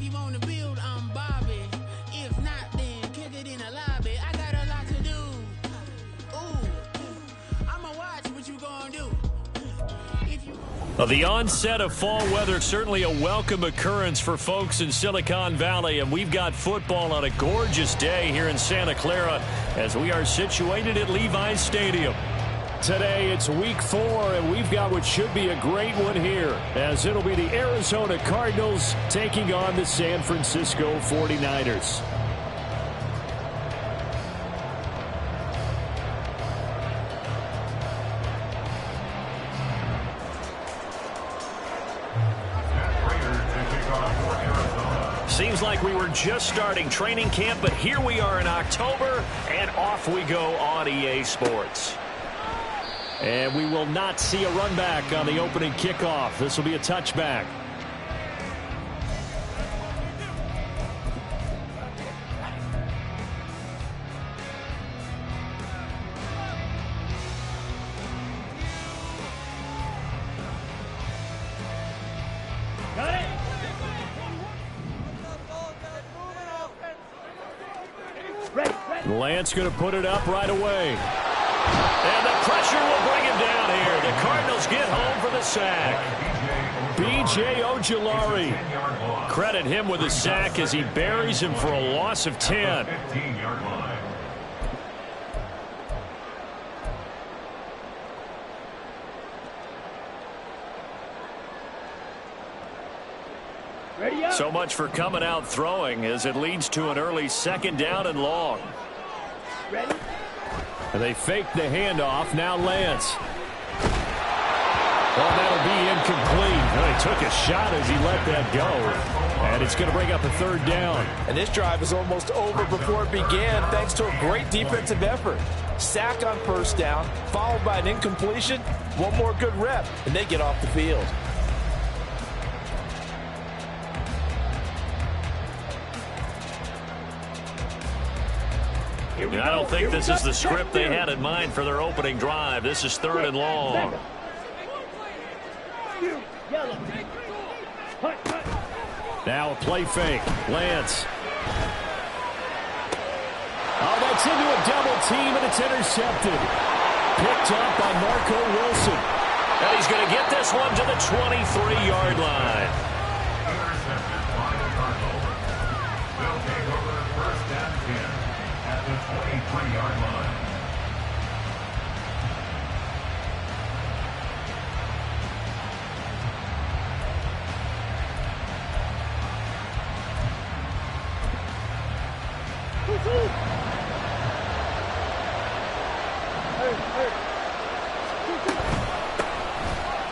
you want to build, I'm Bobby. If not, then kick it in the lobby. I got a lot to do. Ooh, I'ma watch what you gonna do. Well, the onset of fall weather, certainly a welcome occurrence for folks in Silicon Valley, and we've got football on a gorgeous day here in Santa Clara as we are situated at Levi's Stadium. Today it's week 4, and we've got what should be a great one here, as it'll be the Arizona Cardinals taking on the San Francisco 49ers. Seems like we were just starting training camp, but here we are in October, and off we go on EA Sports. And we will not see a run back on the opening kickoff. This will be a touchback. Lance going to put it up right away. And the pressure will bring him down here. The Cardinals get home for the sack. B.J. Ojulari. Credit him with a sack as he buries him for a loss of 10. So much for coming out throwing as it leads to an early second down and long. Ready? And they fake the handoff. Now Lance. Well, that'll be incomplete. Well, he took a shot as he let that go. And it's going to bring up a third down. And this drive is almost over before it began thanks to a great defensive effort. Sack on first down, followed by an incompletion. One more good rep, and they get off the field. I don't think this is the script they had in mind for their opening drive. This is third and long. Now a play fake. Lance. Oh, that's into a double team, and it's intercepted. Picked up by Marco Wilson. And he's going to get this one to the 23-yard line. Will take over first and 10 at the 23-yard line.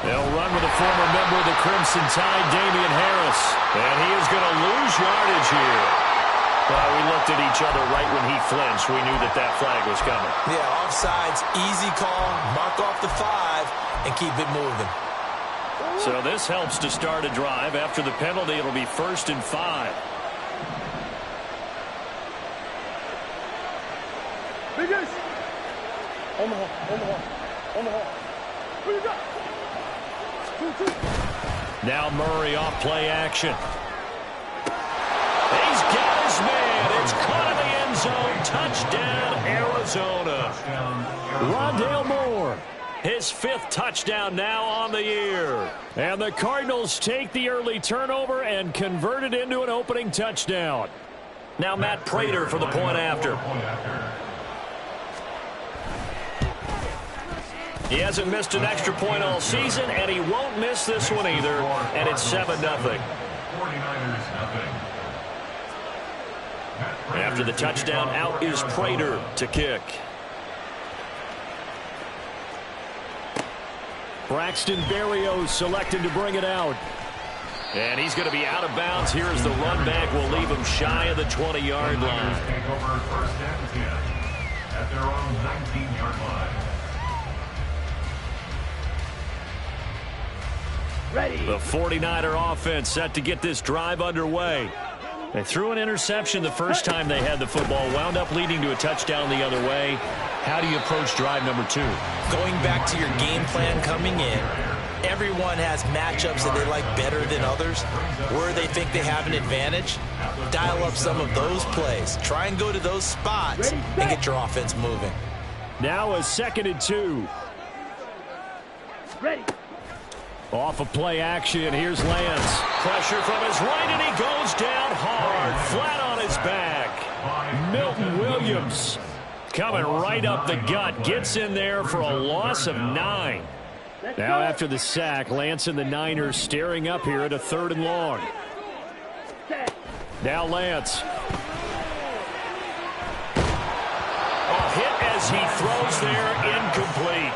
They'll run with a former member of the Crimson Tide, Damian Harris. And he is going to lose yardage here. Well, we looked at each other right when he flinched. We knew that that flag was coming. Yeah, offsides, easy call, mark off the 5, and keep it moving. So this helps to start a drive. After the penalty, it'll be 1st and 5. Biggest. Omaha. Who you got? Now Murray off play action. He's got his man. It's caught in the end zone. Touchdown, Arizona. Rondale Moore. His 5th touchdown now on the year. And the Cardinals take the early turnover and convert it into an opening touchdown. Now Matt Prater for the point after. He hasn't missed an extra point all season, and he won't miss this one either. And it's 7-0. After the touchdown, out is Prater to kick. Braxton Berrios selected to bring it out. And he's going to be out of bounds here as the run back will leave him shy of the 20-yard line. Take over first and 10 at their own 19-yard line. Ready. The 49er offense set to get this drive underway. They threw an interception the first time they had the football, wound up leading to a touchdown the other way. How do you approach drive number 2? Going back to your game plan coming in, everyone has matchups that they like better than others, where they think they have an advantage. Dial up some of those plays. Try and go to those spots and get your offense moving. Now a 2nd and 2. Ready. Off of play action, here's Lance. Pressure from his right, and he goes down hard, flat on his back. Milton Williams coming right up the gut, gets in there for a loss of 9. Now after the sack, Lance and the Niners staring up here at a 3rd and long. Now Lance. Hit as he throws there, incomplete.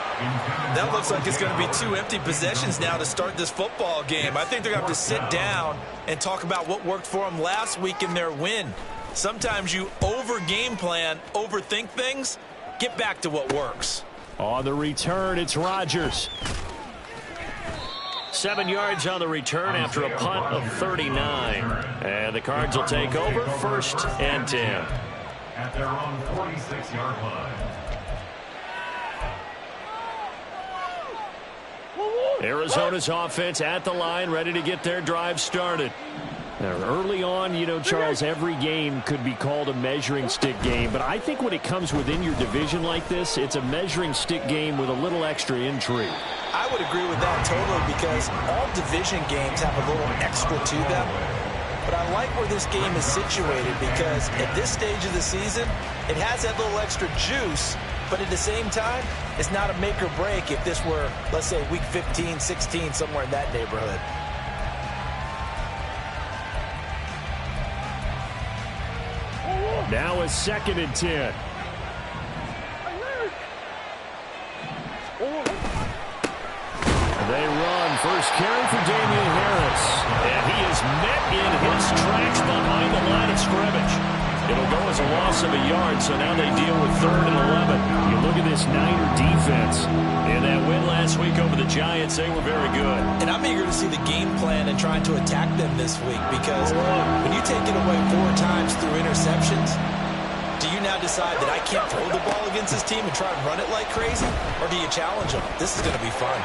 That looks like it's going to be 2 empty possessions now to start this football game. I think they're going to have to sit down and talk about what worked for them last week in their win. Sometimes you over-game plan, overthink things. Get back to what works. On the return, it's Rodgers. 7 yards on the return after a punt of 39. And the Cards will take over, 1st and 10. At their own 46-yard line. Arizona's offense at the line, ready to get their drive started. Now, early on, you know, Charles, every game could be called a measuring stick game. But I think when it comes within your division like this, it's a measuring stick game with a little extra intrigue. I would agree with that totally, because all division games have a little extra to them. But I like where this game is situated, because at this stage of the season, it has that little extra juice, but at the same time, it's not a make or break if this were, let's say, week 15, 16, somewhere in that neighborhood. Now a 2nd and 10. They run. First carry for Damian Harris. And he is met in his tracks behind the line of scrimmage. It'll go as a loss of a yard, so now they deal with 3rd and 11. You look at this Niner defense. In that win last week over the Giants, they were very good. And I'm eager to see the game plan and trying to attack them this week, because when you take it away 4 times through interceptions, do you now decide that I can't throw the ball against this team and try and run it like crazy? Or do you challenge them? This is going to be fun.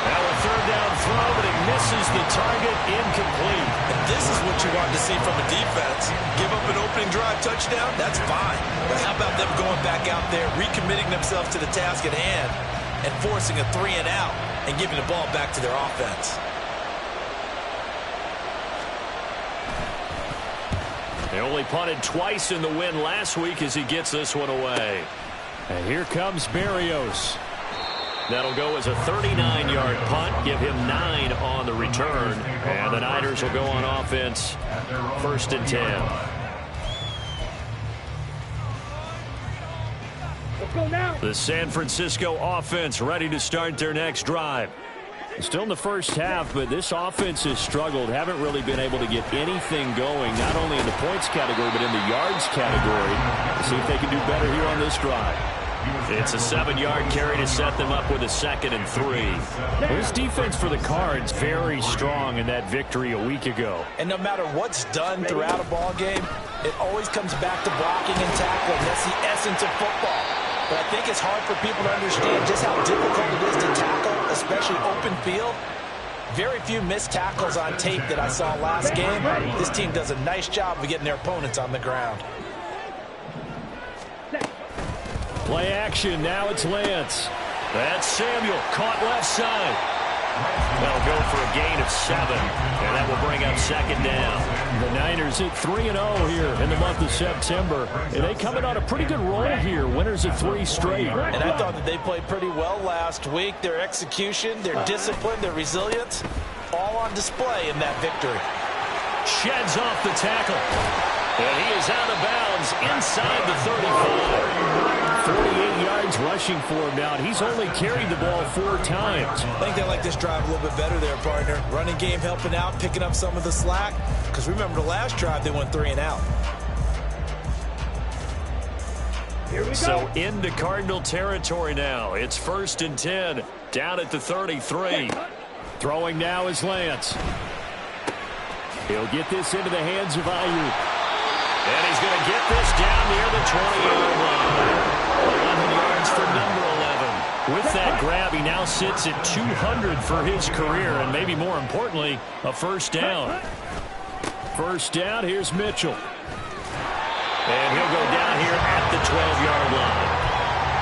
Now a 3rd down throw, but it misses the target, incomplete. And this is what you want to see from a defense. Give up an opening drive touchdown, that's fine. But how about them going back out there, recommitting themselves to the task at hand, and forcing a 3 and out, and giving the ball back to their offense. They only punted twice in the win last week as he gets this one away. And here comes Berrios. That'll go as a 39-yard punt, give him 9 on the return. And the Niners will go on offense, 1st and 10. Let's go now. The San Francisco offense ready to start their next drive. Still in the first half, but this offense has struggled. Haven't really been able to get anything going, not only in the points category, but in the yards category. Let's see if they can do better here on this drive. It's a 7-yard carry to set them up with a 2nd and 3. This defense for the Cards very strong in that victory a week ago. And no matter what's done throughout a ball game, it always comes back to blocking and tackling. That's the essence of football. But I think it's hard for people to understand just how difficult it is to tackle, especially open field. Very few missed tackles on tape that I saw last game. This team does a nice job of getting their opponents on the ground. Play action, now it's Lance. That's Samuel, caught left side. That'll go for a gain of 7, and that will bring up 2nd down. The Niners at 3-0 here in the month of September. And they coming on a pretty good roll here, winners of 3 straight. And I thought that they played pretty well last week. Their execution, their discipline, their resilience, all on display in that victory. Sheds off the tackle. And he is out of bounds inside the 35. 48 yards rushing for him now. He's only carried the ball 4 times. I think they like this drive a little bit better there, partner. Running game helping out, picking up some of the slack. Because remember the last drive, they went 3 and out. Here we go. So into Cardinal territory now. It's 1st and 10, down at the 33. Throwing now is Lance. He'll get this into the hands of Ayuk. And he's going to get this down near the 20-yard line. 11 yards for number 11. With that grab, he now sits at 200 for his career, and maybe more importantly, a first down. First down, here's Mitchell. And he'll go down here at the 12-yard line.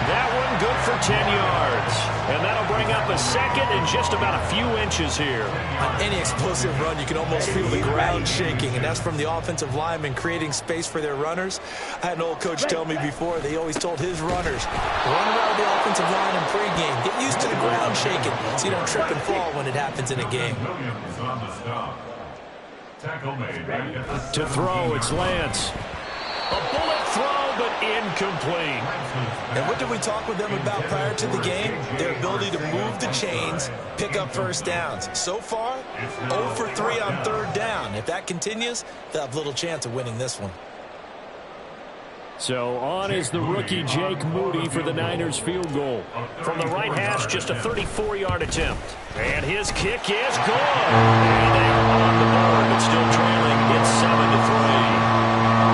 That one good for 10 yards. And that'll bring up a second and just about a few inches here. On any explosive run, you can almost feel the ground shaking, and that's from the offensive linemen creating space for their runners. I had an old coach tell me before, they always told his runners, run around the offensive line in pregame. Get used to the ground shaking so you don't trip and fall when it happens in a game. Williams on the stop. Tackle made right at the To throw, it's Lance. A bullet throw, but incomplete. And what did we talk with them about prior to the game? Their ability to move the chains, pick up first downs. So far, 0 for 3 on third down. If that continues, they'll have little chance of winning this one. So on is the rookie Jake Moody for the Niners field goal. From the right hash, just a 34-yard attempt. And his kick is good. And they are on the board, but still trailing. It's 7-3.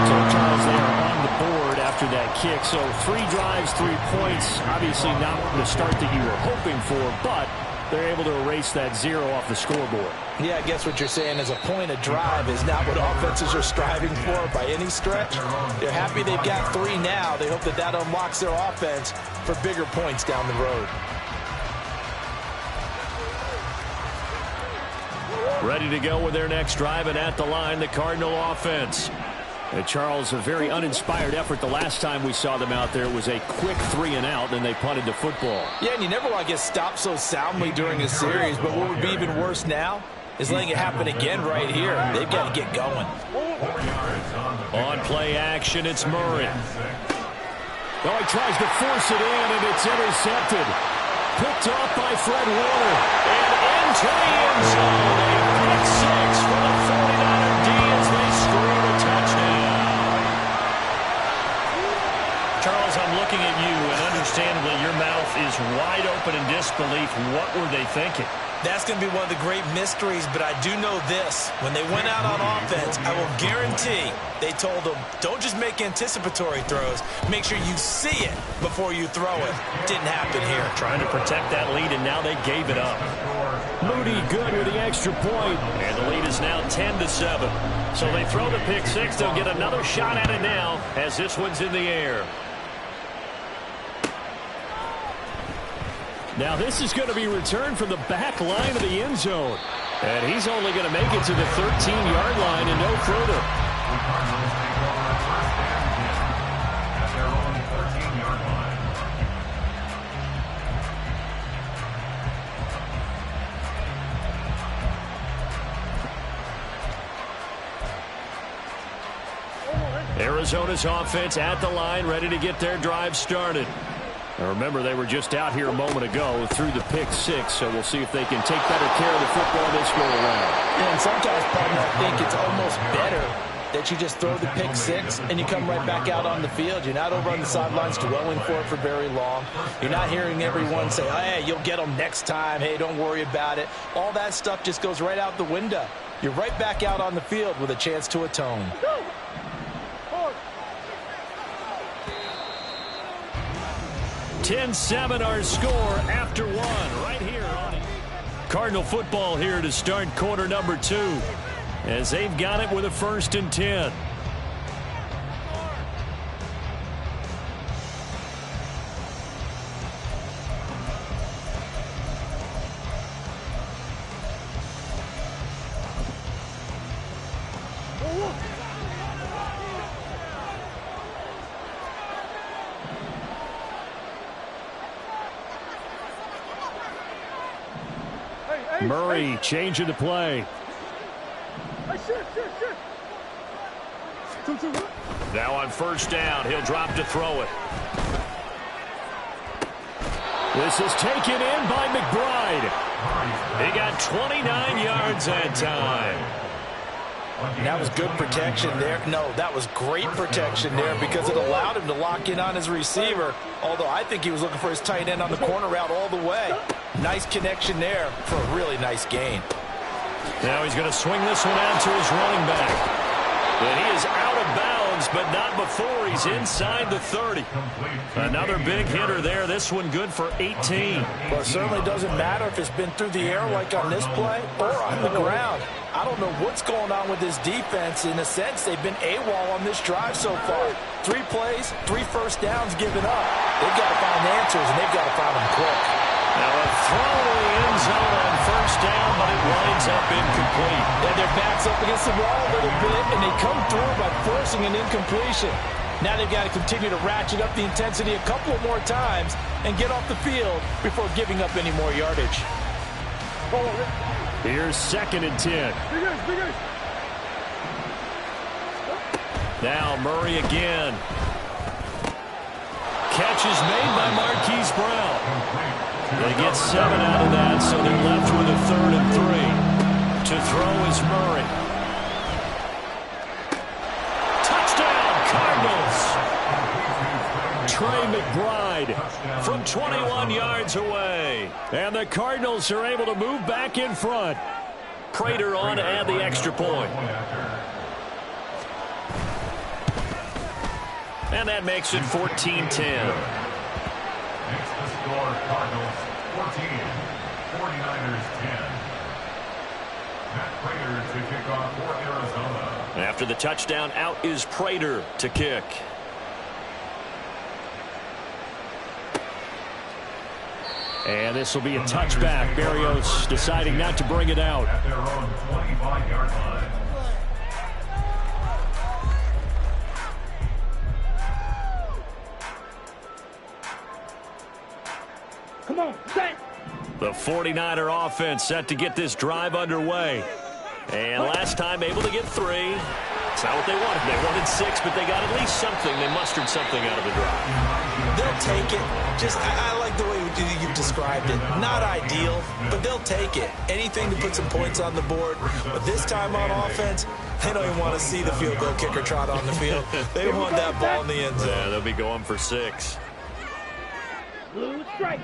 So Charles, they are on the board after that kick. So 3 drives, 3 points. Obviously not the start that you were hoping for, but they're able to erase that 0 off the scoreboard. Yeah, I guess what you're saying is a point a drive is not what offenses are striving for by any stretch. They're happy they've got 3 now. They hope that that unlocks their offense for bigger points down the road. Ready to go with their next drive, and at the line, the Cardinal offense. Charles, a very uninspired effort the last time we saw them out there. It was a quick 3 and out, and they punted the football. Yeah, and you never want to get stopped so soundly during a series, but what would be even worse now is letting it happen again right here. They've got to get going. On play action, it's Murray. Oh, he tries to force it in, and it's intercepted. Picked off by Fred Warner. And into the end zone. A pick 6 for the 49er D as they score a touchdown. Charles, I'm looking at you, and understandably, your mouth is wide open in disbelief. What were they thinking? That's going to be one of the great mysteries, but I do know this. When they went out on offense, I will guarantee they told them, don't just make anticipatory throws. Make sure you see it before you throw it. Didn't happen here. Trying to protect that lead, and now they gave it up. Moody good with the extra point. And the lead is now 10-7. So they throw the pick 6. They'll get another shot at it now as this one's in the air. Now this is going to be returned from the back line of the end zone. And he's only going to make it to the 13-yard line and no further. The Cardinals take over a first down at their own 13-yard line. Arizona's offense at the line, ready to get their drive started. Now remember, they were just out here a moment ago through the pick 6, so we'll see if they can take better care of the football this go around. And sometimes, partner, I think it's almost better that you just throw the pick 6 and you come right back out on the field. You're not over on the sidelines dwelling for it for very long. You're not hearing everyone say, hey, you'll get them next time. Hey, don't worry about it. All that stuff just goes right out the window. You're right back out on the field with a chance to atone. 10-7 our score after 1 right here on it. Cardinal football here to start quarter number 2 as they've got it with a 1st and 10. Murray changing the play. Now on 1st down, he'll drop to throw it. This is taken in by McBride. He got 29 yards that time. That was good protection there. No, that was great protection there because it allowed him to lock in on his receiver, although I think he was looking for his tight end on the corner route all the way. Nice connection there for a really nice gain. Now he's going to swing this one out to his running back. And he is out of bounds downs, but not before he's inside the 30. Another big hitter there. This one good for 18. Well, it certainly doesn't matter if it's been through the air like on this play or on the ground. I don't know what's going on with this defense. In a sense, they've been AWOL on this drive so far. 3 plays, 3 first downs given up. They've got to find answers, and they've got to find them quick. Now a throw to the end zone on first down, but it winds up incomplete. And their backs up against the wall a little bit, and they come through by forcing an incompletion. Now they've got to continue to ratchet up the intensity a couple of more times and get off the field before giving up any more yardage. Here's 2nd and 10. Now Murray again. Catch is made by Marquise Brown. They get 7 out of that, so they're left with a 3rd and 3. To throw is Murray. Touchdown, Cardinals! Trey McBride from 21 yards away. And the Cardinals are able to move back in front. Prater on to add the extra point. And that makes it 14-10. Makes the score Cardinals 14, 49ers 10. Matt Prater to kick off for Arizona. After the touchdown, out is Prater to kick. And this will be a touchback. Berrios deciding not to bring it out. At their own 25-yard line. Come on, set. The 49er offense set to get this drive underway. And last time able to get 3. It's not what they wanted. They wanted 6, but they got at least something. They mustered something out of the drive. They'll take it. I like the way you've described it. Not ideal, but they'll take it. Anything to put some points on the board. But this time on offense, they don't even want to see the field goal kicker trot on the field. They want that ball in the end zone. Yeah, they'll be going for 6. Blue strike.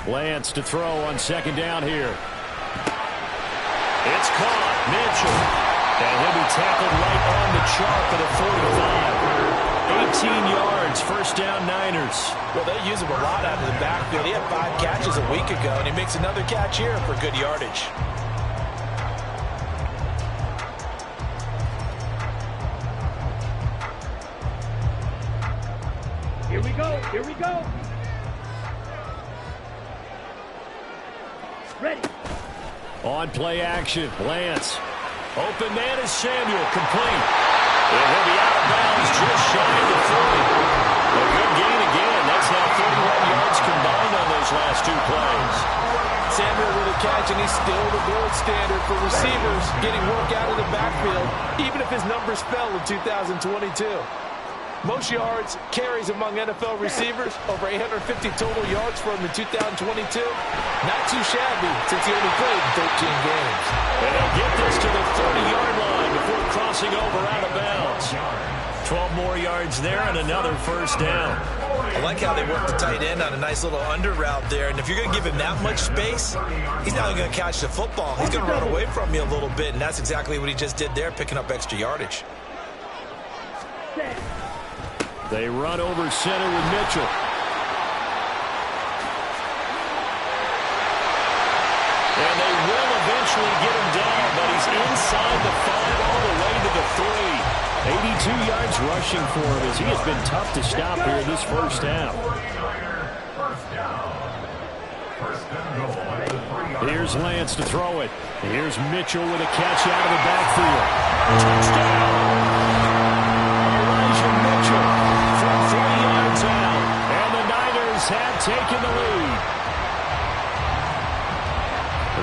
Lance to throw on 2nd down here. It's caught. Mitchell. And he'll be tackled right on the chalk at a 45. 18 yards. First down, Niners. Well, they use him a lot out of the backfield. He had 5 catches a week ago, and he makes another catch here for good yardage. Here we go. Here we go. Ready. On play action, Lance. Open man is Samuel, complete. And he'll be out of bounds just shy of the 40. A good gain again. That's now 31 yards combined on those last 2 plays. Samuel with a catch, and he's still the gold standard for receivers getting work out of the backfield, even if his numbers fell in 2022. Most yards, carries among NFL receivers, over 850 total yards for him in 2022. Not too shabby since he only played 13 games. And they'll get this to the 30-yard line before crossing over out of bounds. 12 more yards there and another first down. I like how they work the tight end on a nice little under route there. And if you're going to give him that much space, he's not only going to catch the football, he's going to run away from you a little bit. And that's exactly what he just did there, picking up extra yardage. They run over center with Mitchell. And they will eventually get him down, but he's inside the 5 all the way to the 3. 82 yards rushing for him as he has been tough to stop here in this first half. Here's Lance to throw it. Here's Mitchell with a catch out of the backfield. Touchdown! Elijah Mitchell from 3 yards out. And the Niners have taken the lead.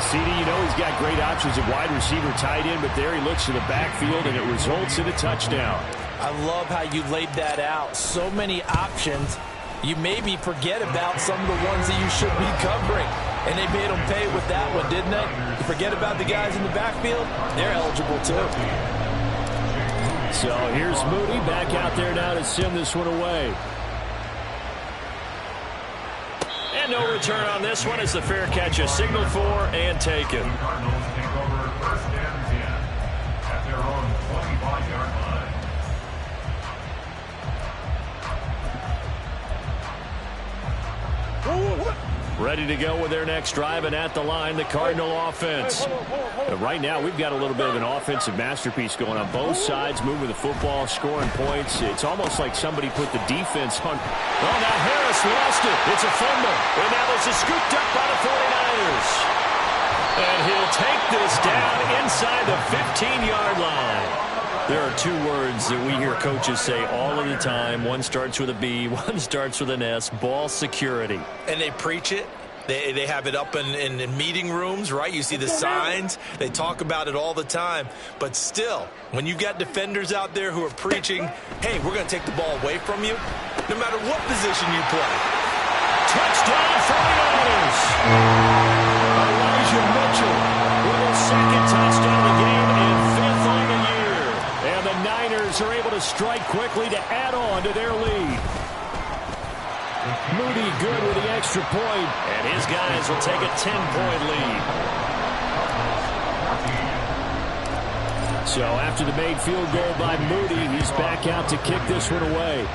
CD, you know he's got great options at wide receiver, tight end, but there he looks to the backfield, and it results in a touchdown. I love how you laid that out. So many options. You maybe forget about some of the ones that you should be covering. And they made them pay with that one, didn't they? You forget about the guys in the backfield, they're eligible too. So here's Moody back out there now to send this one away. And no return on this one as the fair catch is signaled for and taken. Cardinals take over first and 10 at their own 25-yard Ready to go with their next drive, and at the line, the Cardinal offense. Right now, we've got a little bit of an offensive masterpiece going on. Both sides moving the football, scoring points. It's almost like somebody put the defense on. Oh, now Harris lost it. It's a fumble. And now there's a scooped up by the 49ers. And he'll take this down inside the 15-yard line. There are two words that we hear coaches say all of the time. One starts with a B, one starts with an S, ball security. And they preach it. They have it up in meeting rooms, right? You see the signs. They talk about it all the time. But still, when you've got defenders out there who are preaching, hey, we're going to take the ball away from you, no matter what position you play. Touchdown 49ers! Elijah Mitchell with his second touchdown of the game and fifth on the year. And the Niners are able to strike quickly to add on to their lead. Moody good with the extra point, and his guys will take a 10-point lead. So after the made field goal by Moody, he's back out to kick this one away.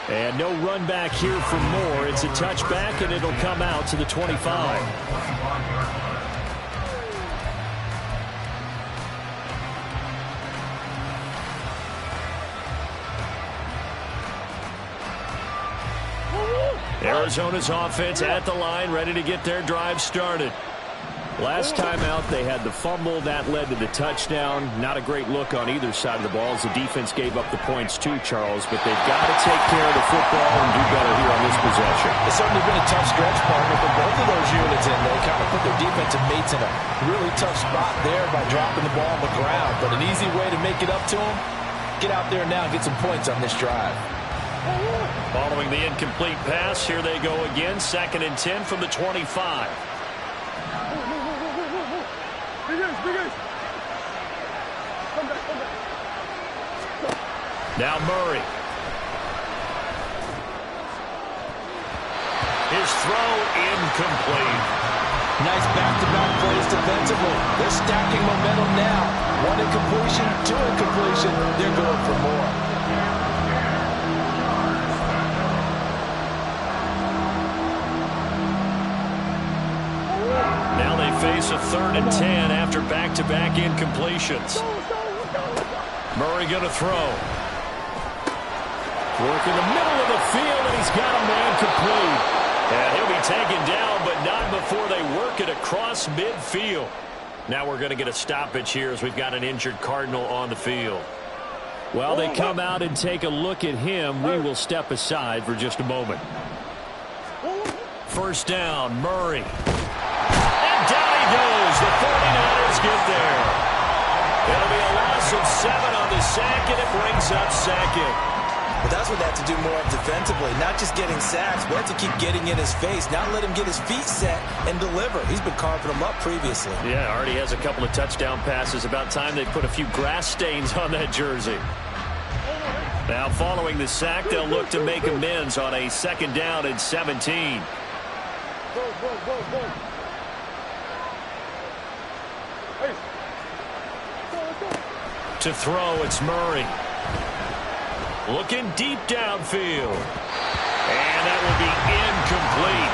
And no run back here for Moore. It's a touchback, and it'll come out to the 25. Arizona's offense at the line, ready to get their drive started. Last time out, they had the fumble. That led to the touchdown. Not a great look on either side of the ball as the defense gave up the points too, Charles. But they've got to take care of the football and do better here on this possession. It's certainly been a tough stretch, partner, for both of those units in. They kind of put their defensive mates in a really tough spot there by dropping the ball on the ground. But an easy way to make it up to them, get out there now and get some points on this drive. Following the incomplete pass, here they go again. 2nd and 10 from the 25. Now Murray. His throw incomplete. Nice back-to-back plays defensively. They're stacking momentum now. 1 incompletion, 2 incompletion. They're going for more. Now they face a 3rd and 10 after back-to-back incompletions. Murray going to throw. Work in the middle of the field, and he's got a man complete. And he'll be taken down, but not before they work it across midfield. Now we're going to get a stoppage here as we've got an injured Cardinal on the field. While they come out and take a look at him, we will step aside for just a moment. First down, Murray. Down he goes. The 49ers get there. It'll be a loss of 7 on the sack, and it brings up 2nd. But that's what they have to do more of defensively, not just getting sacks, but have to keep getting in his face, not let him get his feet set and deliver. He's been carving them up previously. Yeah, already has a couple of touchdown passes. About time they put a few grass stains on that jersey. Now following the sack, they'll look to make amends on a 2nd down and 17. To throw, it's Murray. Looking deep downfield. And that will be incomplete.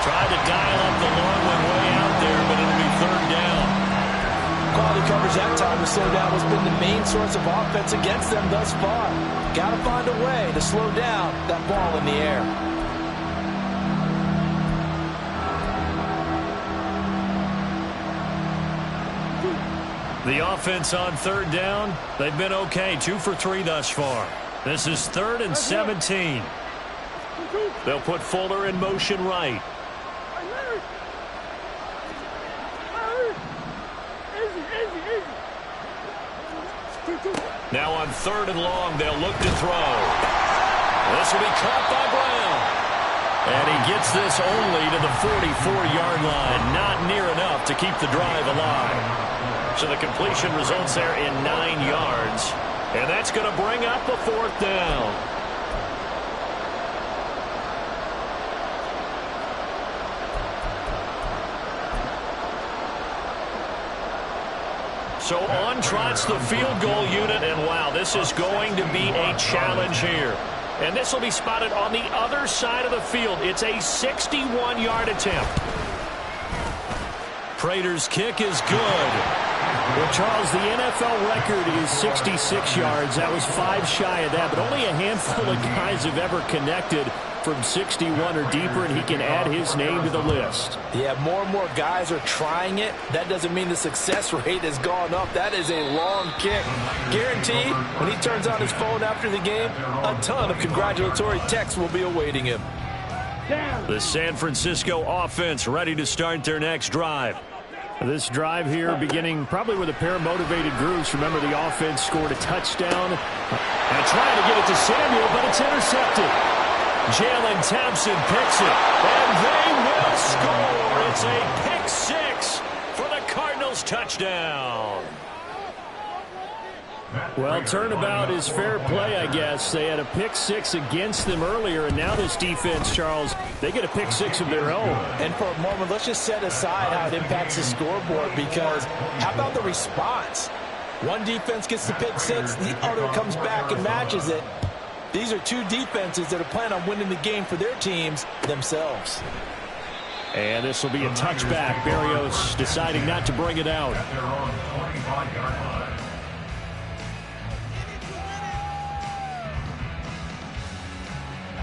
Tried to dial up the long one way out there, but it'll be 3rd down. Quality coverage that time to slow down has been the main source of offense against them thus far. Got to find a way to slow down that ball in the air. The offense on 3rd down, they've been okay. 2 for 3 thus far. This is 3rd and 17. They'll put Fuller in motion right. Now on 3rd and long, they'll look to throw. This will be caught by Brown. And he gets this only to the 44-yard line. Not near enough to keep the drive alive. So the completion results there in 9 yards. And that's going to bring up a 4th down. So on trots the field goal unit, and wow, this is going to be a challenge here. And this will be spotted on the other side of the field. It's a 61-yard attempt. Prater's kick is good. Well, Charles, the NFL record is 66 yards. That was 5 shy of that, but only a handful of guys have ever connected from 61 or deeper, and he can add his name to the list. Yeah, more and more guys are trying it. That doesn't mean the success rate has gone up. That is a long kick. Guaranteed, when he turns on his phone after the game, a ton of congratulatory texts will be awaiting him. The San Francisco offense ready to start their next drive. This drive here beginning probably with a pair of motivated groups. Remember, the offense scored a touchdown. And trying to get it to Samuel, but it's intercepted. Jalen Thompson picks it, and they will score. It's a pick six for the Cardinals touchdown. Well, turnabout is fair play, I guess. They had a pick six against them earlier, and now this defense, Charles, they get a pick six of their own. And for a moment, let's just set aside how it impacts the scoreboard, because how about the response? One defense gets the pick six, the other comes back and matches it. These are two defenses that are planning on winning the game for their teams themselves. And this will be a touchback. Berrios deciding not to bring it out. At their own 25-yard line.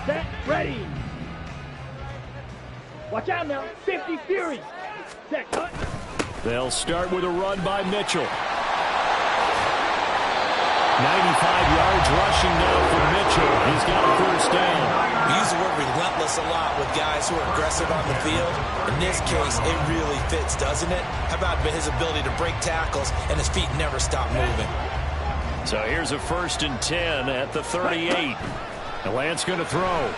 Set, ready. Watch out now. 50 Fury. Set, cut. They'll start with a run by Mitchell. 95 yards rushing now for Mitchell. He's got a first down. We use the word relentless a lot with guys who are aggressive on the field. In this case, it really fits, doesn't it? How about his ability to break tackles and his feet never stop moving? So here's a 1st and 10 at the 38. And Lance going to throw.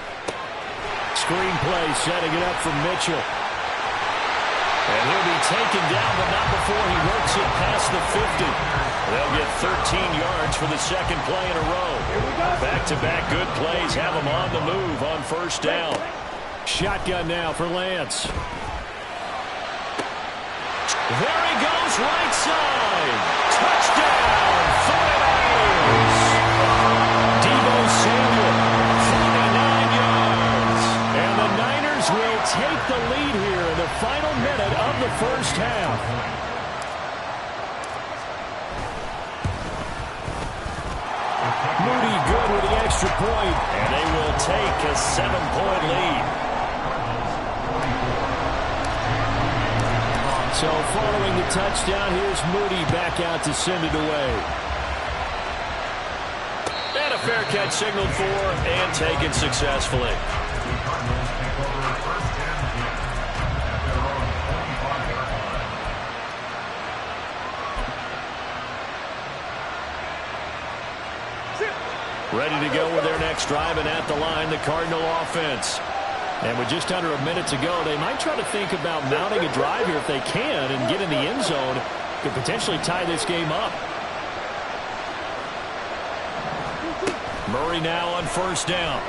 Screen play setting it up for Mitchell. And he'll be taken down, but not before he works it past the 50. They'll get 13 yards for the second play in a row. Back-to-back good plays have them on the move on first down. Shotgun now for Lance. There he goes, right side. Touchdown, 49ers. Deebo Samuel, 49 yards. And the Niners will take the lead here in the final minute of the first half. Moody good with the extra point. And they will take a 7-point lead. So following the touchdown, here's Moody back out to send it away. And a fair catch signaled for and taken successfully. The Cardinals take over first and 10 at their own 25-yard line. Ready to go with their next drive, and at the line, the Cardinal offense. And with just under a minute to go, they might try to think about mounting a drive here if they can and get in the end zone. Could potentially tie this game up. Murray now on first down.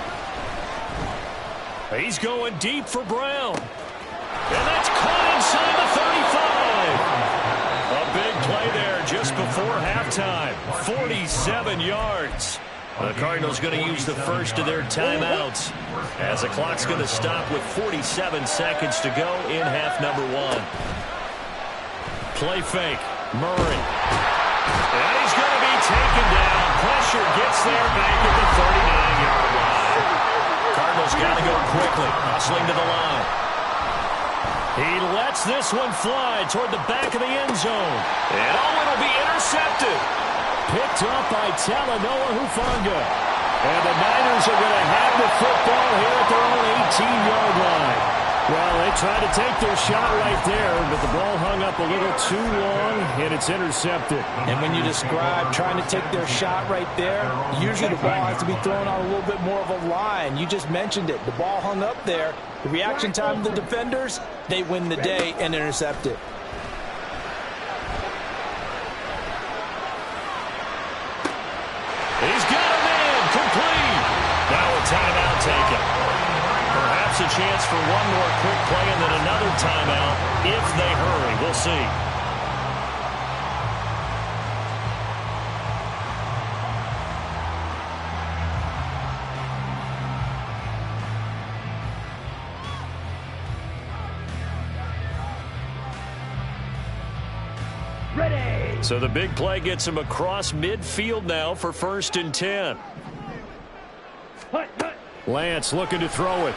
He's going deep for Brown. And that's caught inside the 35. A big play there just before halftime. 47 yards. The Cardinals going to use the first of their timeouts as the clock's going to stop with 47 seconds to go in half number 1. Play fake. Murray. And he's going to be taken down. Pressure gets there back at the 39-yard line. Cardinals got to go quickly, hustling to the line. He lets this one fly toward the back of the end zone. And it'll be intercepted. Picked up by Talanoa Hufanga. And the Niners are going to have the football here at their own 18-yard line. Well, they tried to take their shot right there, but the ball hung up a little too long, and it's intercepted. And when you describe trying to take their shot right there, usually the ball has to be thrown on a little bit more of a line. You just mentioned it. The ball hung up there. The reaction time of the defenders, they win the day and intercept it. He's got a man complete. Now a timeout taken. Perhaps a chance for one more quick play and then another timeout if they hurry. We'll see. Ready. So the big play gets him across midfield now for 1st and 10. Hut, hut. Lance looking to throw it.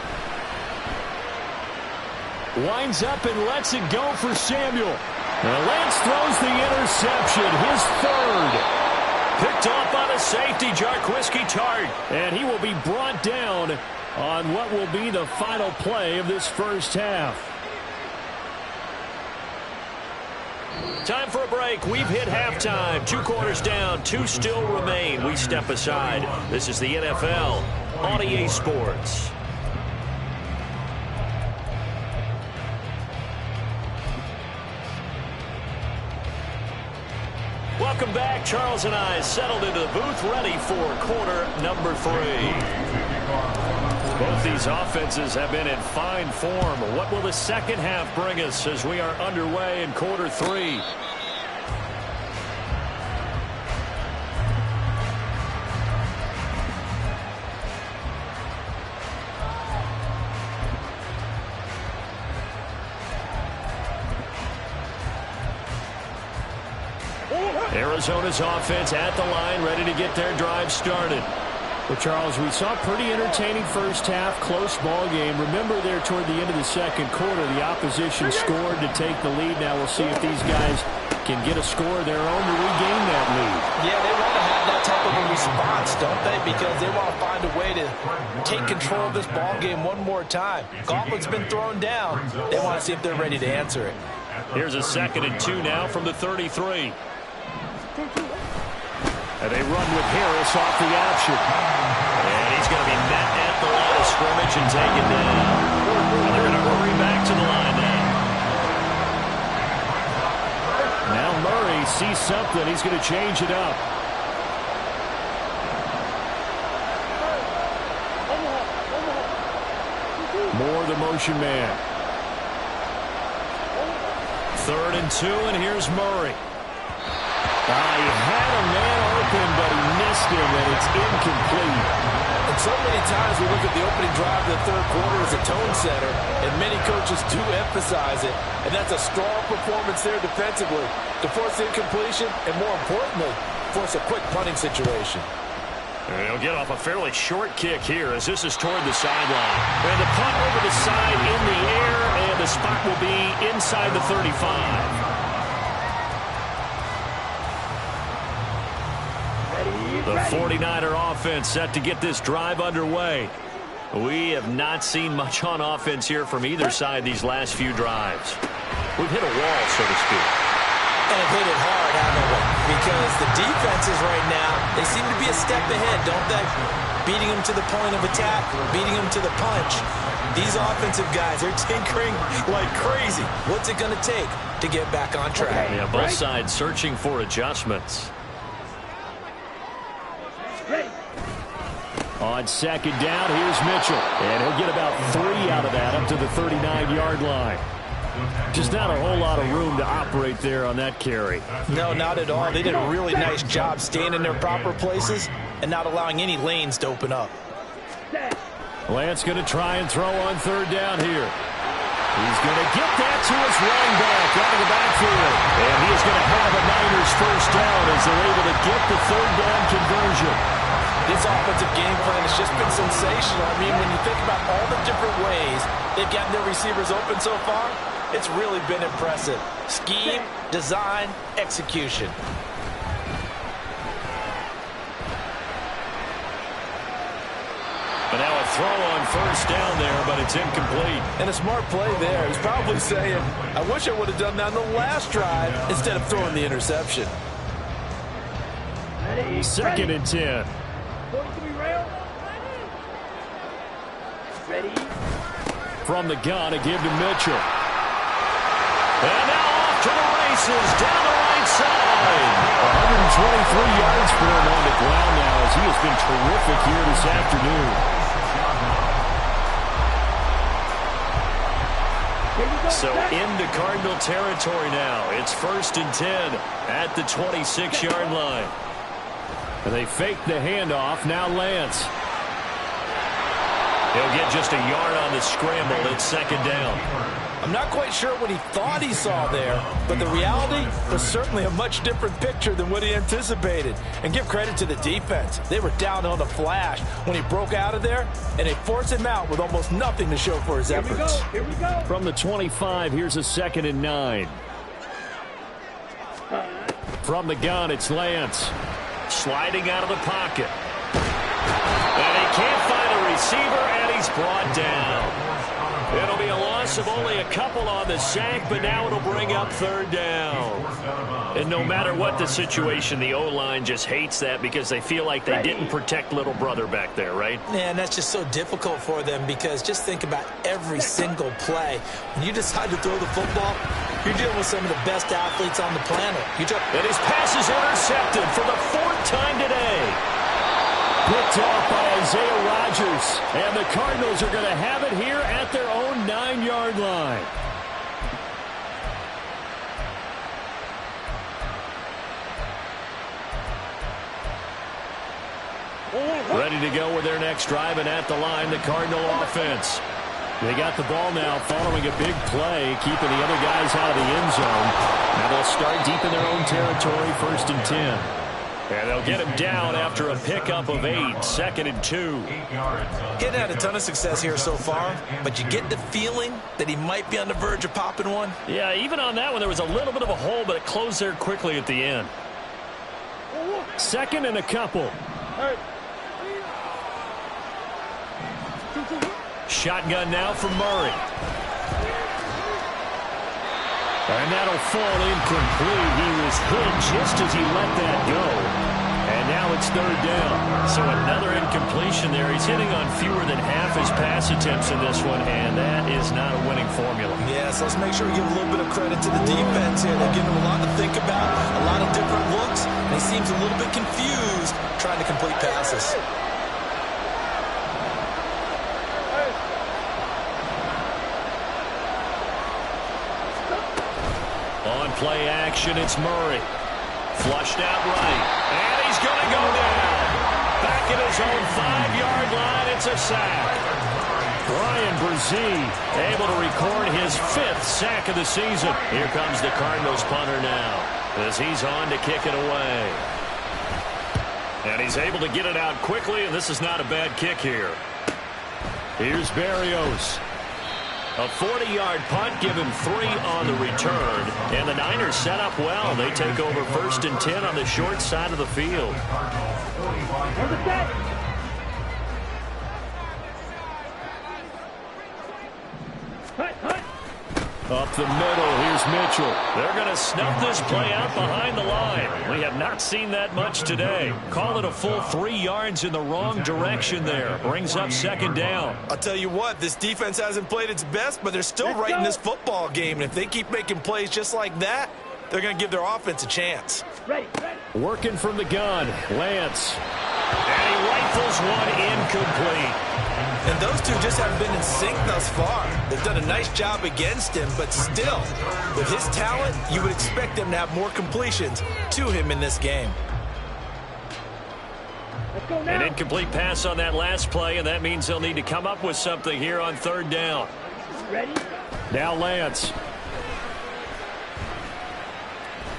Winds up and lets it go for Samuel. And Lance throws the interception, his 3rd. Picked off by the safety, Jarquiski Tartt. And he will be brought down on what will be the final play of this first half. Time for a break. We've hit halftime. 2 quarters down, 2 still remain. We step aside. This is the NFL on EA Sports. Welcome back. Charles and I settled into the booth, ready for quarter number 3. Both these offenses have been in fine form. What will the second half bring us as we are underway in quarter 3? Arizona's offense at the line, ready to get their drive started. Well, Charles, we saw a pretty entertaining first half, close ball game. Remember there toward the end of the second quarter, the opposition scored to take the lead. Now we'll see if these guys can get a score of their own to regain that lead. Yeah, they want to have that type of a response, don't they? Because they want to find a way to take control of this ball game one more time. Gauntlet's been thrown down. They want to see if they're ready to answer it. Here's a 2nd and 2 now from the 33. And they run with Harris off the option. And he's going to be met at the line of scrimmage and taken down. And they're going to hurry back to the line now. Now Murray sees something. He's going to change it up. Moore the motion man. 3rd and 2, and here's Murray. He had a man open, but he missed him, and it's incomplete. And so many times we look at the opening drive of the third quarter as a tone setter, and many coaches do emphasize it, and that's a strong performance there defensively to force incompletion and, more importantly, force a quick punting situation. And he'll get off a fairly short kick here as this is toward the sideline. And the punt over the side in the air, and the spot will be inside the 35. The 49er offense set to get this drive underway. We have not seen much on offense here from either side these last few drives. We've hit a wall, so to speak. And hit it hard, haven't we? Because the defenses right now, they seem to be a step ahead, don't they? Beating them to the point of attack, beating them to the punch. These offensive guys are tinkering like crazy. What's it going to take to get back on track? Yeah, both sides searching for adjustments. On 2nd down, here's Mitchell. And he'll get about 3 out of that up to the 39-yard line. Just not a whole lot of room to operate there on that carry. No, not at all. They did a really nice job staying in their proper places and not allowing any lanes to open up. Lance going to try and throw on 3rd down here. He's going to get that to his running back out of the backfield. And he is going to have a Niners first down as they're able to get the 3rd down conversion. This offensive game plan has just been sensational. I mean, when you think about all the different ways they've gotten their receivers open so far, it's really been impressive. Scheme, design, execution. But now a throw on 1st down there, but it's incomplete. And a smart play there. He's probably saying, I wish I would have done that on the last drive instead of throwing the interception. 2nd and 10. Ready. From the gun, a give to Mitchell. And now off to the races, down the right side. 123 yards for him on the ground now as he has been terrific here this afternoon. So into Cardinal territory now. It's 1st and 10 at the 26-yard line. And they fake the handoff. Now Lance. He'll get just a yard on the scramble. It's second down. I'm not quite sure what he thought he saw there, but the reality was certainly a much different picture than what he anticipated. And give credit to the defense. They were down on the flash when he broke out of there, and they forced him out with almost nothing to show for his efforts. Here we go. From the 25, here's a 2nd and 9. From the gun, it's Lance. Sliding out of the pocket. And he can't find a receiver, and he's brought down. It'll be a loss of only a couple on the sack, but now it'll bring up 3rd down. And no matter what the situation, the O-line just hates that because they feel like they didn't protect little brother back there, right? Yeah, and that's just so difficult for them because just think about every single play. When you decide to throw the football, you're dealing with some of the best athletes on the planet. And his pass is intercepted for the 4th time today. Picked off by Isaiah Rodgers. And the Cardinals are going to have it here at their own 9-yard line. Ready to go with their next drive, and at the line, the Cardinal offense. They got the ball now following a big play, keeping the other guys out of the end zone. Now they'll start deep in their own territory, 1st and 10. And they'll get him down after a pickup of 8, 2nd and 2. Getting had a ton of success here so far, but you get the feeling that he might be on the verge of popping one. Yeah, even on that one, there was a little bit of a hole, but it closed there quickly at the end. 2nd and a couple. Shotgun now for Murray. And that'll fall incomplete. He was hit just as he let that go. And now it's 3rd down. So another incompletion there. He's hitting on fewer than half his pass attempts in this one, and that is not a winning formula. Yes, let's make sure we give a little bit of credit to the defense here. They're giving him a lot to think about, a lot of different looks, and he seems a little bit confused trying to complete passes. On play action, it's Murray. Flushed out right. And he's going to go down. Back at his own 5-yard line, it's a sack. Bryan Bresee able to record his 5th sack of the season. Here comes the Cardinals punter now as he's on to kick it away. And he's able to get it out quickly, and this is not a bad kick here. Here's Berrios. A 40-yard punt, give him 3 on the return. And the Niners set up well. They take over 1st and 10 on the short side of the field. Up the middle, here's Mitchell. They're going to snuff this play out behind the line. We have not seen that much today. Call it a full 3 yards in the wrong direction there. Brings up 2nd down. I'll tell you what, this defense hasn't played its best, but they're still right in this football game. And if they keep making plays just like that, they're going to give their offense a chance. Working from the gun, Lance. And he rifles one incomplete. And those two just haven't been in sync thus far. They've done a nice job against him, but still, with his talent, you would expect them to have more completions to him in this game. An incomplete pass on that last play, and that means they'll need to come up with something here on 3rd down. Now Lance.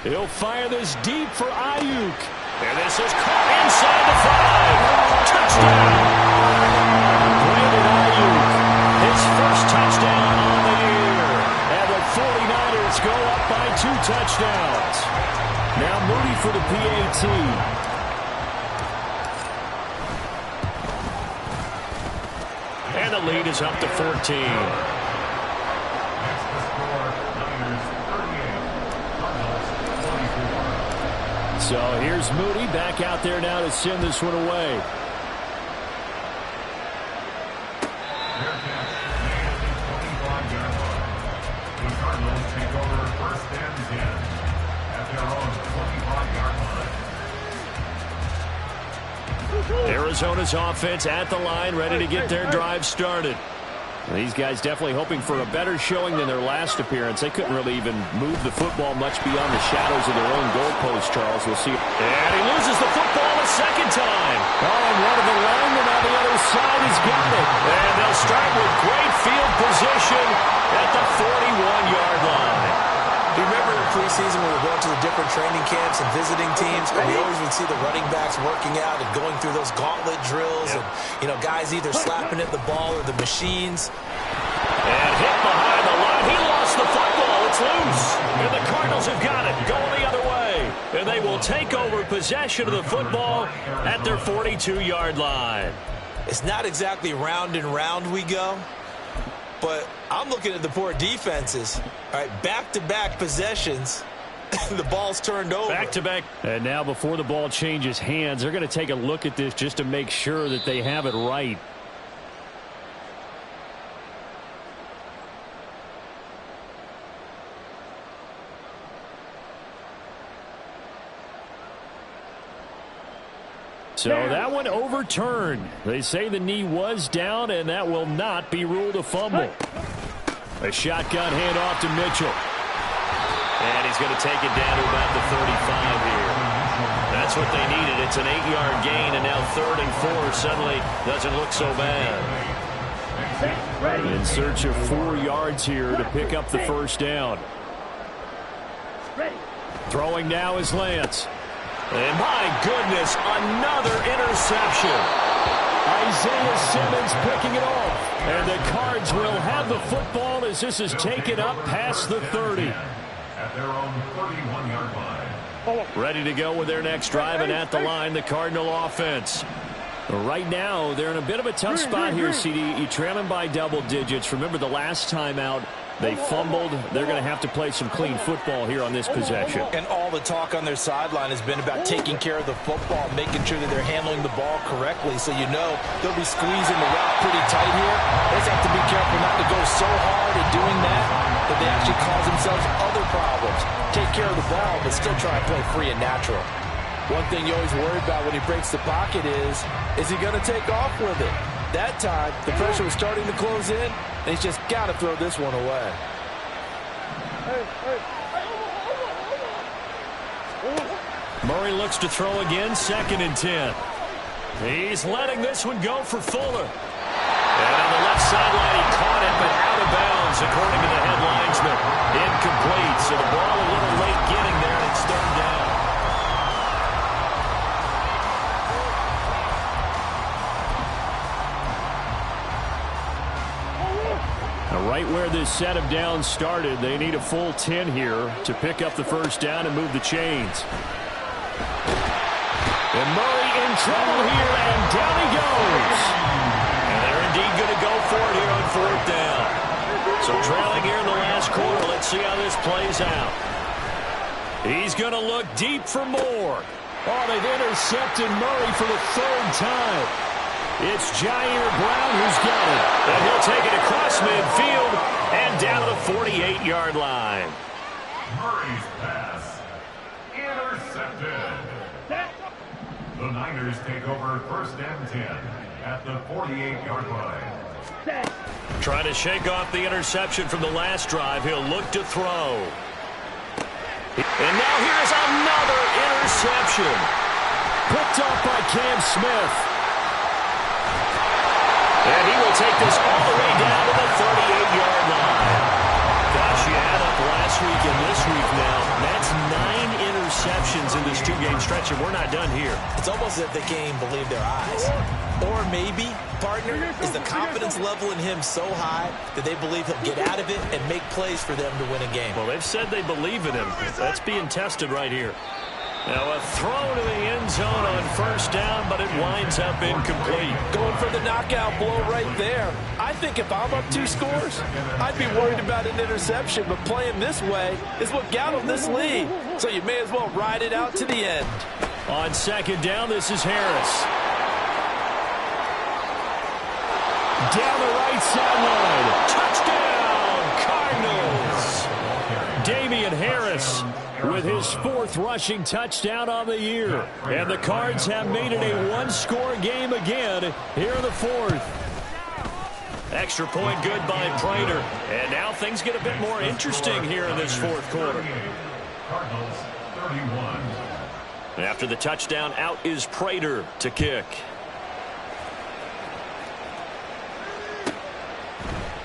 He'll fire this deep for Ayuk. And this is caught inside the 5. Touchdown! Brandon Ayuk. His first touchdown on the year. And the 49ers go up by 2 touchdowns. Now Moody for the PAT. And the lead is up to 14. So here's Moody back out there now to send this one away. The Cardinals take over 1st and 10 at their own 25-yard line. Arizona's offense at the line, ready to get their drive started. These guys definitely hoping for a better showing than their last appearance. They couldn't really even move the football much beyond the shadows of their own goalpost, Charles. We'll see. And he loses the football a second time. Oh, and one of the linemen on the other side has got it. And they'll start with great field position at the 41-yard line. Do you remember in preseason when we were going to the different training camps and visiting teams, and we always would see the running backs working out and going through those gauntlet drills, and, you know, guys either slapping at the ball or the machines. And hit behind the line. He lost the football. It's loose. And the Cardinals have got it. Going the other way. And they will take over possession of the football at their 42-yard line. It's not exactly round and round we go, but I'm looking at the poor defenses. All right, back-to-back possessions. The ball's turned over. Back-to-back. And now before the ball changes hands, they're going to take a look at this just to make sure that they have it right. So that one overturned. They say the knee was down, and that will not be ruled a fumble. A shotgun handoff to Mitchell. And he's going to take it down to about the 35 here. That's what they needed. It's an 8-yard gain, and now 3rd and 4 suddenly doesn't look so bad. In search of 4 yards here to pick up the first down. Throwing now is Lance. And my goodness, another interception. Isaiah Simmons picking it off. And the Cards will have the football as this is taken up past the 30. At their own 31-yard line. Ready to go with their next drive, and at the line, the Cardinal offense. Right now, they're in a bit of a tough spot here, CD. You trail them by double digits. Remember the last time out, they fumbled. They're going to have to play some clean football here on this possession. And all the talk on their sideline has been about taking care of the football, making sure that they're handling the ball correctly. So you know they'll be squeezing the route pretty tight here. They just have to be careful not to go so hard at doing that they actually cause themselves other problems. Take care of the ball, but still try and play free and natural. One thing you always worry about when he breaks the pocket is he going to take off with it? That time, the pressure was starting to close in, and he's just got to throw this one away. Murray looks to throw again, 2nd and 10. He's letting this one go for Fuller. And on the left sideline, he caught it, but out of bounds, according to the head linesman. Incomplete, so the ball a little late getting there, and it's 3rd down. Right where this set of downs started, they need a full 10 here to pick up the first down and move the chains. And Murray in trouble here, and down he goes. And they're indeed going to go for it here on 4th down. So trailing here in the last quarter, let's see how this plays out. He's going to look deep for more. Oh, they've intercepted Murray for the 3rd time. It's Jair Brown who's got it. And he'll take it across midfield and down to the 48-yard line. Murray's pass intercepted. The Niners take over 1st and 10 at the 48-yard line. Trying to shake off the interception from the last drive. He'll look to throw. And now here's another interception. Picked up by Cam Smith. And he will take this all the way down to the 38-yard line. Gosh, you add up last week and this week now. That's 9 interceptions in this 2-game stretch, and we're not done here. It's almost as if they can't even believe their eyes. Or maybe, partner, is the confidence level in him so high that they believe he'll get out of it and make plays for them to win a game. Well, they've said they believe in him. That's being tested right here. Now a throw to the end zone on 1st down, but it winds up incomplete. Going for the knockout blow right there. I think if I'm up 2 scores, I'd be worried about an interception, but playing this way is what got them this lead. So you may as well ride it out to the end. On 2nd down, this is Harris. Down the right sideline. Touchdown, Cardinals! Damian Harris with his 4th rushing touchdown on the year. And the Cards have made it a 1-score game again here in the 4th. Extra point good by Prater. And now things get a bit more interesting here in this fourth quarter. Cardinals 31. After the touchdown, out is Prater to kick.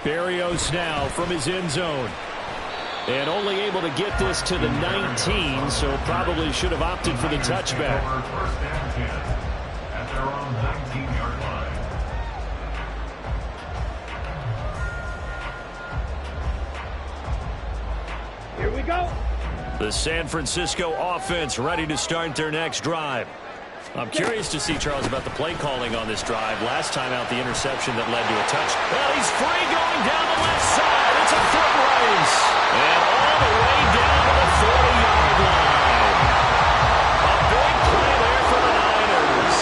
Berrios now from his end zone. And only able to get this to the 19, so probably should have opted for the touchback. First down 10 at their own 19-yard line. Here we go. The San Francisco offense ready to start their next drive. I'm curious to see, Charles, about the play calling on this drive. Last time out, the interception that led to a touch. Well, he's free going down the left side. It's a foot race. And all the way down to the 40-yard line. A big play there for the Niners.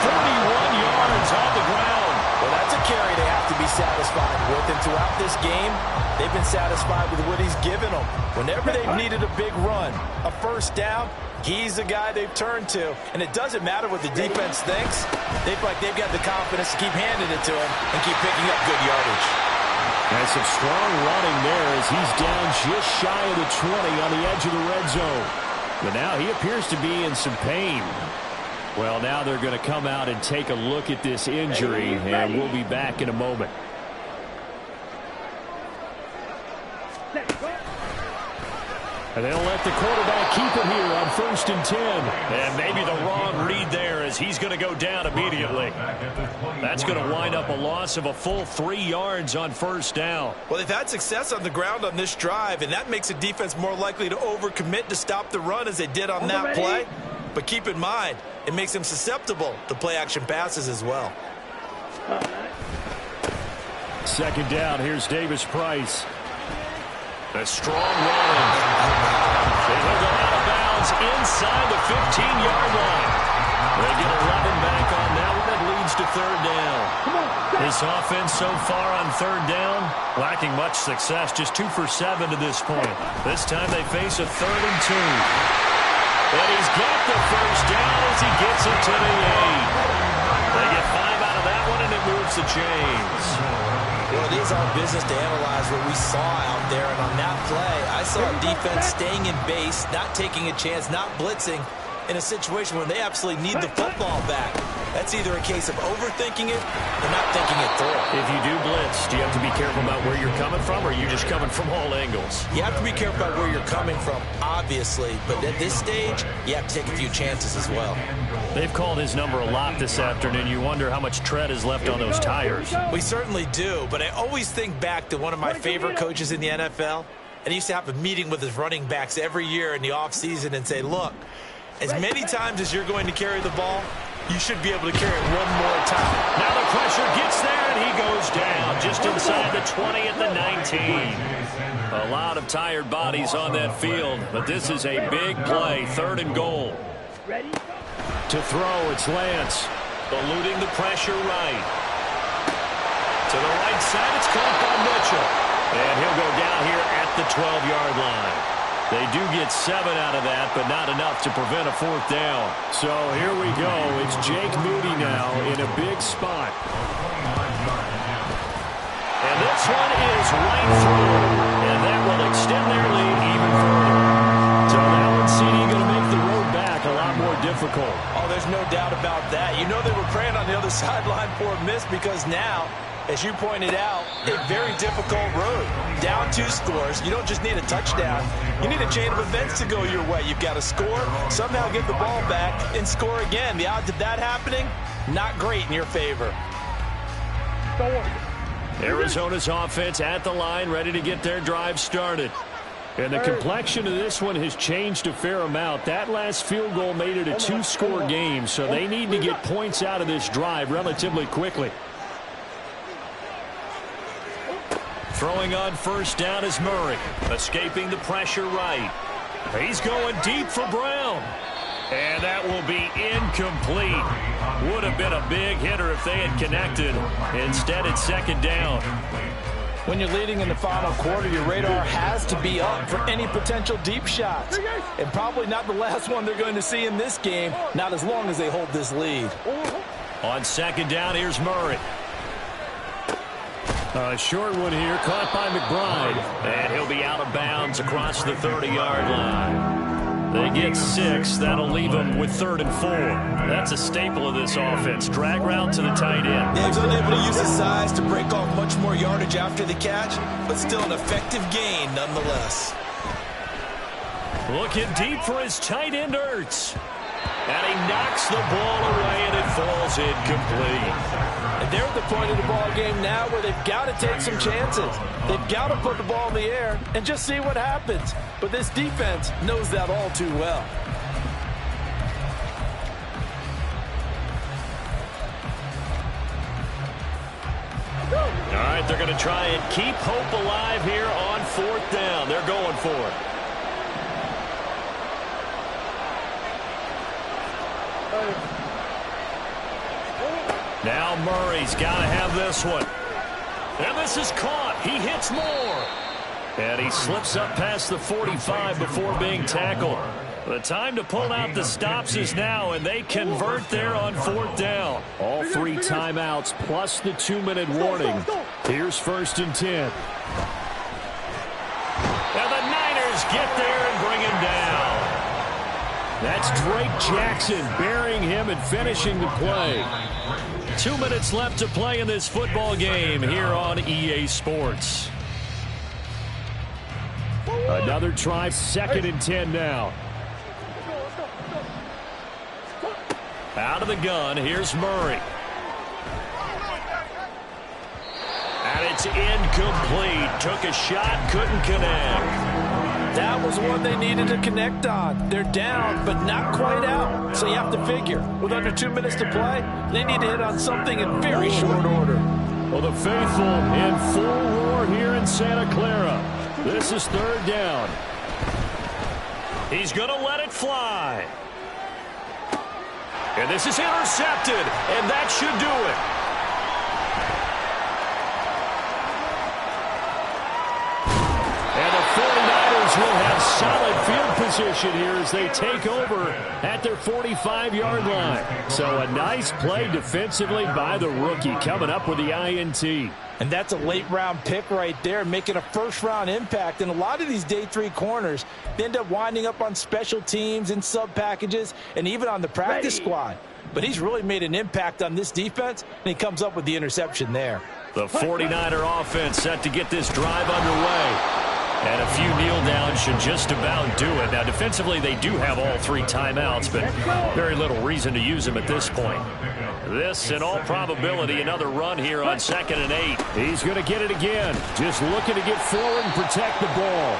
41 yards on the ground. Well, that's a carry they have to be satisfied with. And throughout this game, they've been satisfied with what he's given them. Whenever they've needed a big run, a first down, he's the guy they've turned to. And it doesn't matter what the defense thinks. They feel like they've got the confidence to keep handing it to him and keep picking up good yardage. And some strong running there as he's down just shy of the 20 on the edge of the red zone. But now he appears to be in some pain. Well, now they're going to come out and take a look at this injury, and we'll be back in a moment. And they'll let the quarterback keep it here on 1st and 10. And maybe the wrong read there as he's going to go down immediately. That's going to wind up a loss of a full 3 yards on first down. Well, they've had success on the ground on this drive, and that makes a defense more likely to overcommit to stop the run as they did on that play. But keep in mind, it makes them susceptible to play-action passes as well. Second down, here's Davis Price. A strong run. They'll go out of bounds inside the 15-yard line. They get 11 back on that one. It leads to third down. This offense so far on third down, lacking much success, just 2 for 7 to this point. This time they face a 3rd and 2. But he's got the first down as he gets it to the 8. They get 5 out of that one, and it moves the chains. Well, it is our business to analyze what we saw out there, and on that play, I saw a defense staying in base, not taking a chance, not blitzing in a situation where they absolutely need the football back. That's either a case of overthinking it or not thinking it through. If you do blitz, do you have to be careful about where you're coming from, or are you just coming from all angles? You have to be careful about where you're coming from, obviously, but at this stage, you have to take a few chances as well. They've called his number a lot this afternoon. You wonder how much tread is left on those tires. We certainly do, but I always think back to one of my favorite coaches in the NFL, and he used to have a meeting with his running backs every year in the offseason and say, look, as many times as you're going to carry the ball, you should be able to carry it one more time. Now the pressure gets there, and he goes down just inside the 20 at the 19. A lot of tired bodies on that field, but this is a big play, 3rd and goal. Ready? To throw, it's Lance. Eluding the pressure right. To the right side, it's caught by Mitchell. And he'll go down here at the 12-yard line. They do get 7 out of that, but not enough to prevent a 4th down. So here we go. It's Jake Moody now in a big spot. And this one is right through. And that will extend their lead even further. So that one, CD, going to make the road back a lot more difficult. Oh, there's no doubt about that. You know they were praying on the other sideline for a miss because now, as you pointed out, a very difficult road. Down 2 scores. You don't just need a touchdown. You need a chain of events to go your way. You've got to score, somehow get the ball back, and score again. The odds of that happening, not great in your favor. Arizona's offense at the line, ready to get their drive started. And the complexion of this one has changed a fair amount. That last field goal made it a 2-score game, so they need to get points out of this drive relatively quickly. Throwing on first down is Murray, escaping the pressure right. He's going deep for Brown. And that will be incomplete. Would have been a big hitter if they had connected. Instead, it's 2nd down. When you're leading in the final quarter, your radar has to be up for any potential deep shots. And probably not the last one they're going to see in this game, not as long as they hold this lead. On 2nd down, here's Murray. A short one here, caught by McBride. And he'll be out of bounds across the 30-yard line. They get 6. That'll leave them with 3rd and 4. That's a staple of this offense. Drag route to the tight end. Yeah, he's unable to use his size to break off much more yardage after the catch, but still an effective gain nonetheless. Looking deep for his tight end, Ertz. And he knocks the ball away, and it falls incomplete. And they're at the point of the ball game now where they've got to take some chances. They've got to put the ball in the air and just see what happens. But this defense knows that all too well. All right, they're going to try and keep hope alive here on 4th down. They're going for it. Now Murray's got to have this one. And this is caught. He hits Moore. And he slips up past the 45 before being tackled. The time to pull out the stops is now, and they convert there on 4th down. All 3 timeouts plus the 2-minute warning. Here's 1st and 10. And the Niners get there and bring him down. That's Drake Jackson burying him and finishing the play. 2 minutes left to play in this football game here on EA Sports. Another try, 2nd and 10 now. Out of the gun, here's Murray. And it's incomplete. Took a shot, couldn't connect. That was one they needed to connect on. They're down, but not quite out. So you have to figure, with under 2 minutes to play, they need to hit on something in very short order. Well, the faithful in full roar here in Santa Clara. This is 3rd down. He's going to let it fly. And this is intercepted, and that should do it. And the 49ers will have solid field position here as they take over at their 45-yard line. So a nice play defensively by the rookie coming up with the INT. And that's a late-round pick right there, making a first-round impact. And a lot of these day 3 corners, they end up winding up on special teams and sub-packages and even on the practice squad. But he's really made an impact on this defense, and he comes up with the interception there. The 49er offense set to get this drive underway. And a few kneel downs should just about do it. Now, defensively, they do have all 3 timeouts, but very little reason to use them at this point. This, in all probability, another run here on 2nd and 8. He's going to get it again. Just looking to get forward and protect the ball.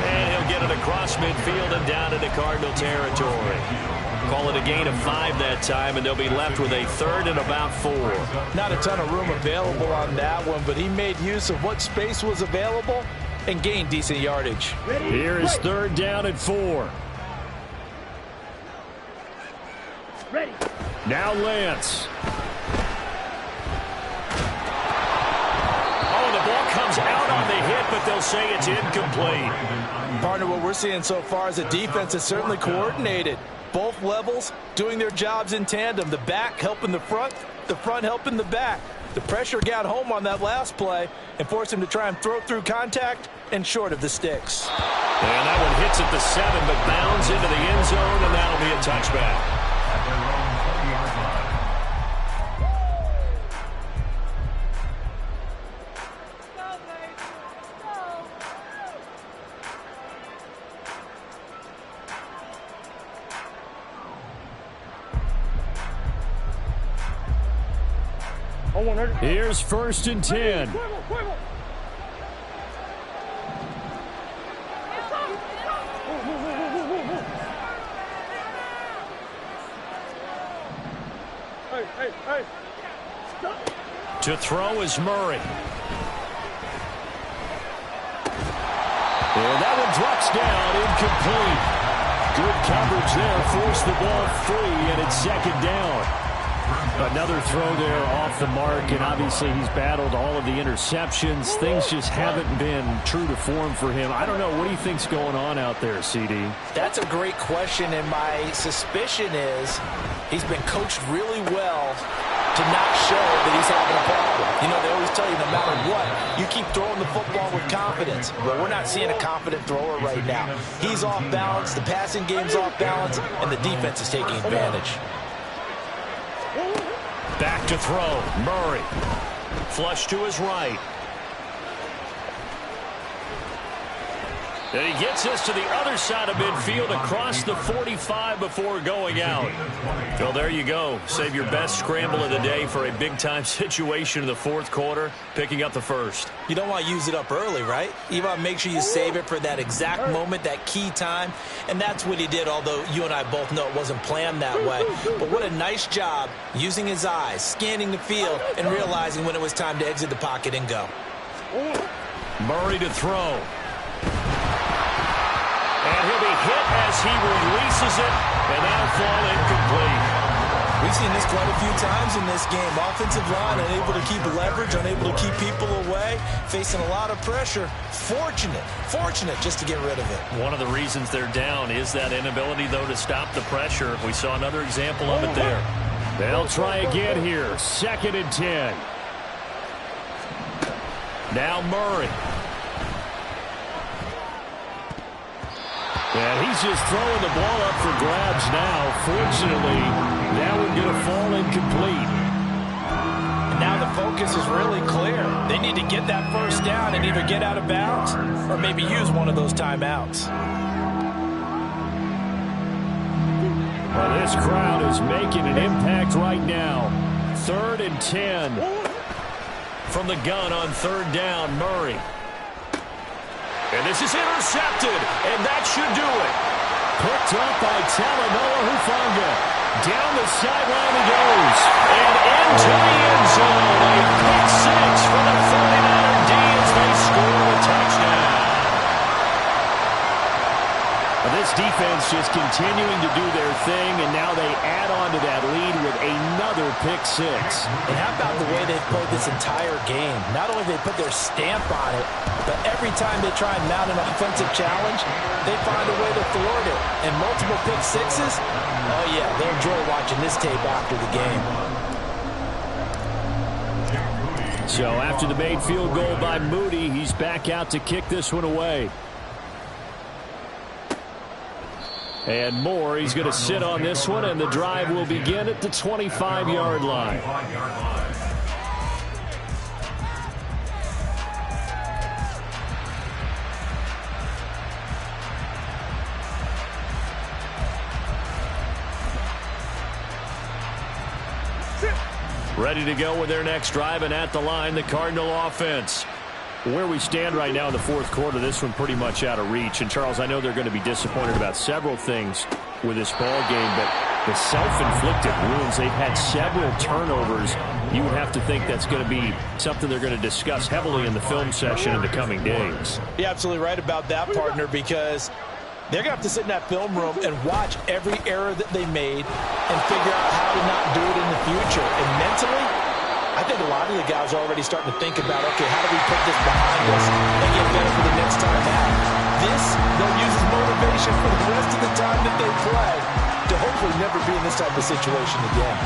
And he'll get it across midfield and down into Cardinal territory. Call it a gain of 5 that time, and they'll be left with a 3rd and about 4. Not a ton of room available on that one, but he made use of what space was available and gained decent yardage. Here is 3rd down and 4. Ready. Now Lance. Oh, the ball comes out on the hit, but they'll say it's incomplete. Partner, what we're seeing so far is a defense is certainly coordinated. Both levels doing their jobs in tandem. The back helping the front helping the back. The pressure got home on that last play and forced him to try and throw through contact and short of the sticks. And that one hits at the 7, but bounds into the end zone, and that'll be a touchback. At their own 40-yard line. Here's 1st and 10. To throw is Murray. And that one drops down, incomplete. Good coverage there, forced the ball free, and it's 2nd down. Another throw there off the mark, and obviously he's battled all of the interceptions. Things just haven't been true to form for him. I don't know. What do you think's going on out there, CD? That's a great question, and my suspicion is he's been coached really well to not show that he's having a problem. You know, they always tell you no matter what, you keep throwing the football with confidence. But we're not seeing a confident thrower right now. He's off balance, the passing game's off balance, and the defense is taking advantage. Back to throw. Murray. Flush to his right. And he gets us to the other side of midfield across the 45 before going out. Well, there you go. Save your best scramble of the day for a big-time situation in the fourth quarter, picking up the first. You don't want to use it up early, right? You want to make sure you save it for that exact moment, that key time. And that's what he did, although you and I both know it wasn't planned that way. But what a nice job using his eyes, scanning the field, and realizing when it was time to exit the pocket and go. Murray to throw. And he'll be hit as he releases it, and that'll fall incomplete. We've seen this quite a few times in this game. Offensive line unable to keep leverage, unable to keep people away, facing a lot of pressure. Fortunate just to get rid of it. One of the reasons they're down is that inability, though, to stop the pressure. We saw another example of it there. They'll try again here. 2nd and 10. Now Murray. And he's just throwing the ball up for grabs now. Fortunately, that one's going to fall incomplete. And now the focus is really clear. They need to get that first down and either get out of bounds or maybe use one of those timeouts. Well, this crowd is making an impact right now. 3rd and 10. From the gun on 3rd down, Murray. And this is intercepted, and that should do it. Picked up by Talanoa Hufanga. Down the sideline he goes. And into the end zone. A pick six for the 49er D as they score a touchdown. This defense just continuing to do their thing, and now they add on to that lead with another pick six. And how about the way they've played this entire game? Not only they put their stamp on it, but every time they try and mount an offensive challenge, they find a way to thwart it. And multiple pick sixes, oh yeah, they'll enjoy watching this tape after the game. So after the made field goal by Moody, he's back out to kick this one away. And Moore, he's going to sit on this one, and the drive will begin at the 25-yard line. Ready to go with their next drive, and at the line, the Cardinal offense. Where we stand right now in the fourth quarter, this one pretty much out of reach. And, Charles, I know they're going to be disappointed about several things with this ball game, but the self-inflicted wounds, they've had several turnovers. You would have to think that's going to be something they're going to discuss heavily in the film session in the coming days. You're absolutely right about that, partner, because they're going to have to sit in that film room and watch every error that they made and figure out how to not do it in the future. And mentally, I think a lot of the guys are already starting to think about, okay, how do we put this behind us and get better for the next time out? This, they'll use as motivation for the rest of the time that they play to hopefully never be in this type of situation again.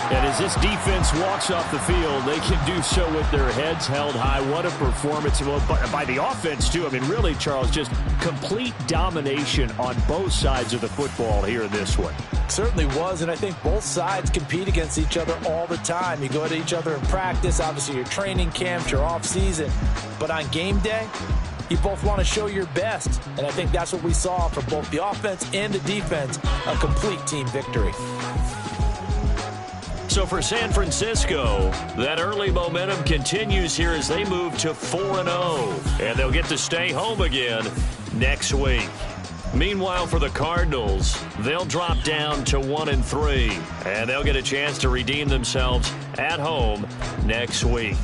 And as this defense walks off the field, they can do so with their heads held high. What a performance. Well, by the offense, too. I mean, really, Charles, just complete domination on both sides of the football here in this one. Certainly was, and I think both sides compete against each other all the time. You go at each other in practice, obviously your training camps, your off-season. But on game day, you both want to show your best. And I think that's what we saw from both the offense and the defense, a complete team victory. So for San Francisco, that early momentum continues here as they move to 4-0. And they'll get to stay home again next week. Meanwhile, for the Cardinals, they'll drop down to 1-3. And they'll get a chance to redeem themselves at home next week.